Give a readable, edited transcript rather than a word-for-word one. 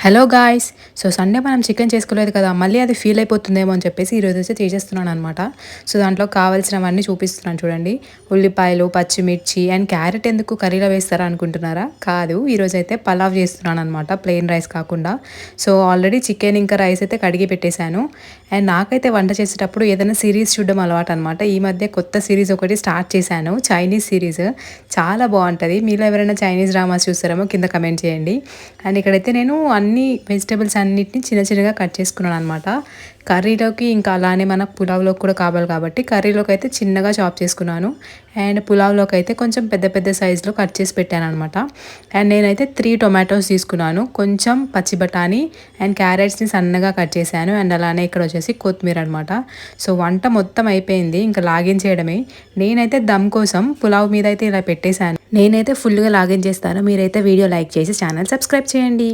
Hello guys. So Sunday మనం chicken చేసుకోలేదు కదా, మళ్ళీ అది ఫీల్ అయిపోతుందేమో అని చెప్పేసి ఈరోజు అయితే చేసేస్తున్నాను అనమాట. సో దాంట్లో కావాల్సినవన్నీ చూపిస్తున్నాను చూడండి. ఉల్లిపాయలు, పచ్చిమిర్చి అండ్ క్యారెట్ ఎందుకు కర్రీలో వేస్తారా అనుకుంటున్నారా? కాదు, ఈరోజు అయితే పలావ్ చేస్తున్నాను అనమాట, ప్లెయిన్ రైస్ కాకుండా. సో ఆల్రెడీ చికెన్ ఇంకా రైస్ అయితే కడిగి పెట్టేశాను. అండ్ నాకైతే వంట చేసేటప్పుడు ఏదైనా సిరీస్ చూడడం అలవాటు అనమాట. ఈ మధ్య కొత్త సిరీస్ ఒకటి స్టార్ట్ చేశాను, చైనీస్ సిరీస్. చాలా బాగుంటుంది. మీలో ఎవరైనా చైనీస్ డ్రామాస్ చూస్తారేమో కింద కమెంట్ చేయండి. అండ్ ఇక్కడైతే నేను అన్ని వెజిటబుల్స్ అన్నిటిని చిన్న చిన్నగా కట్ చేసుకున్నాను అనమాట. కర్రీలోకి ఇంకా అలానే మన పులావ్లోకి కూడా కావాలి కాబట్టి కర్రీలోకి అయితే చిన్నగా చాప్ చేసుకున్నాను. అండ్ పులావ్లోకి అయితే కొంచెం పెద్ద పెద్ద సైజులో కట్ చేసి పెట్టాను అనమాట. అండ్ నేనైతే 3 టొమాటోస్ తీసుకున్నాను, కొంచెం పచ్చి బఠానీ అండ్ క్యారెట్స్ని సన్నగా కట్ చేశాను. అండ్ అలానే ఇక్కడ వచ్చేసి కొత్తిమీర అనమాట. సో వంట మొత్తం అయిపోయింది, ఇంకా లాగించేయడమే. నేనైతే దమ్ కోసం పులావ్ మీద అయితే ఇలా పెట్టేశాను. నేనైతే ఫుల్గా లాగించేస్తాను. మీరైతే వీడియో లైక్ చేసి ఛానల్ సబ్స్క్రైబ్ చేయండి.